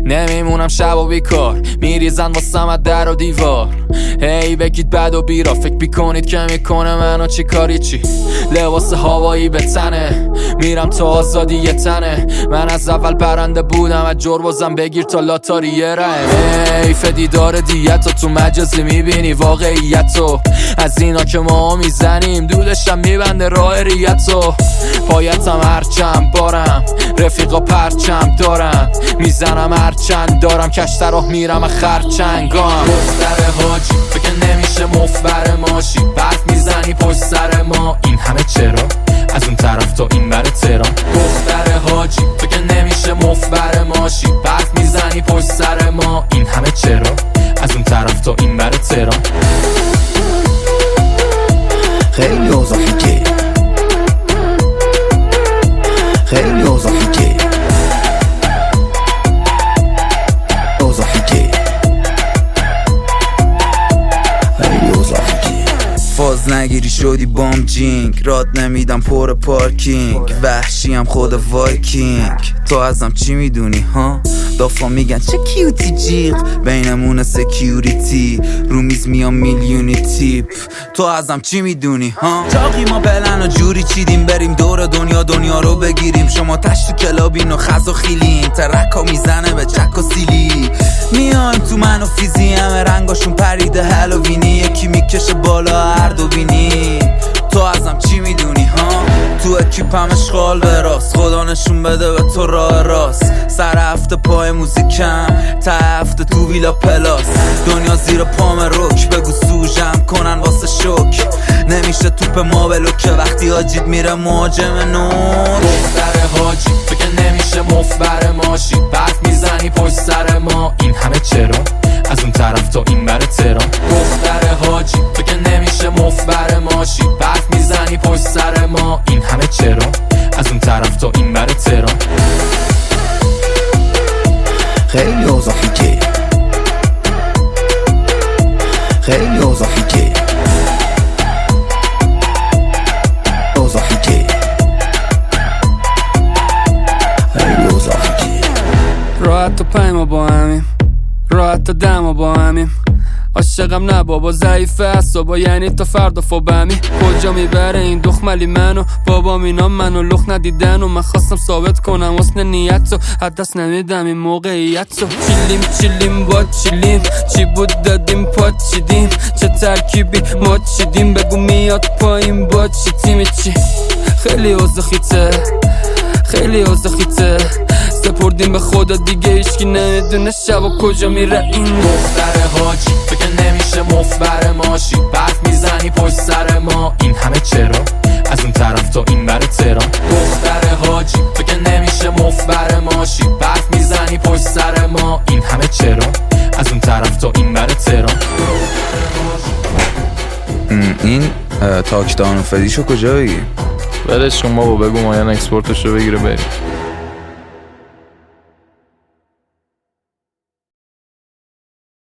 نمیمونم شب و بیکار، میریزن واسم از در و دیوار. هی بگید بد و بیرا، فکر بیکنید که میکنه منو چی کاری چی. لباس هوایی به تنه، میرم تا آزادی یه تنه. من از اول پرنده بودم، از جربازم بگیر تا لاتاری یه رهم. حیف دیدار دیتو تو مجازی میبینی واقعیتو، از اینا که ما میزنیم دودشم میبنده راه ریتو. پایتم هرچند بارم، رفیقا پرچم دارم، میزنم هرچند دارم، کشت راه میرم خرچنگام. دختر حاجی فکر نمیشه مفبر ماشی، برف میزنی پشت سر ما، این همه چرا؟ از اون طرف تا این بر تهران. دختر حاجی فکر نمیشه مفبر ماشی، برف میزنی پشت سر ما، این همه چرا؟ از اون طرف تا این بر تهران. خیلی اوضاع فیکه، خیلی اوضاع فیکه، اوضاع فیکه، خیلی اوضاع فیکه. فاز نگیری شدی بام جینگ، راد نمیدم پر پارکینگ، وحشیم خود وایکینگ. تو ازم چی میدونی ها؟ دافا میگن چه کیوتی جیغ، بینمون سکیوریتی، رو میز میام میلیونی تیپ. تو ازم چی میدونی ها؟ چاقی ما پلن و جوری چیدیم، بریم دور دنیا رو بگیریم. شما تشت کلابین و خز و خیلین، ترکا میزنه به چک و سیلی. میایم تو من و فیزی، همه رنگاشون پریده هالووینی، یکی میکشه بالا هر دو بینی. تو ازم چی میدونی ها؟ تو اکیپم اشغال به راست، خدا نشون بده به تو راه راست. سر هفته پای موزیکم، تا هفته تو ویلا پلاس، دنیا زیر پام روک، بگو سوژم کنن واسه شوک. نمیشه توپ ما بلوکه وقتی حاجید میره مهاجم نور. دختر حاجی فکر نمیشه مفبر ماشی، برف میزنی پشت سر ما، این همه چرا؟ از اون طرف تا این بر تهران. دختر حاجی فکر نمیشه مفبر ماشی، برف میزنی پشت سر ما، این همه چرا؟ از اون طرف تا این بر تهران. خیلی اوضاع فیکه، خیلی اوضاع فیکه، اوضاع فیکه، خیلی اوضاع فیکه. راحت تا پایما با همیم، راحت تا دما با همیم. عاشقم نه بابا ضعیفه اعصابا، یعنی تا فردا فوبمی. کجا میبره این دخملی منو؟ بابا اینا منو لخ ندیدن و من خواستم ثابت کنم حسن نیتو، از دست نمیدم این موقعیتو. چیلیم با چیلیم، چی بود دادیم پا چیدیم، چه ترکیبی ما چیدیم، بگو میاد پایین با چی تیمی چی. خیلی اوضاع خیته، خیلی اوضاع خیته، سپردیم به خدا دیگه هیچکی نمیدونه شب و کجا میره این. دختر حاجی فکر نمیشه مفبر ماشی، برف میزنی پشت سر ما، این همه چرا؟ از اون طرف تا این بر تهران. دختر حاجی فکر نمیشه مفبر ماشی، برف میزنی پشت سر ما، این همه چرا؟ از اون طرف تا این بر تهران. این تاکدان و فدیشو کجا بگیم؟ ولش کن بابا، بگو مایان اکسپورتشو بگیره بریم.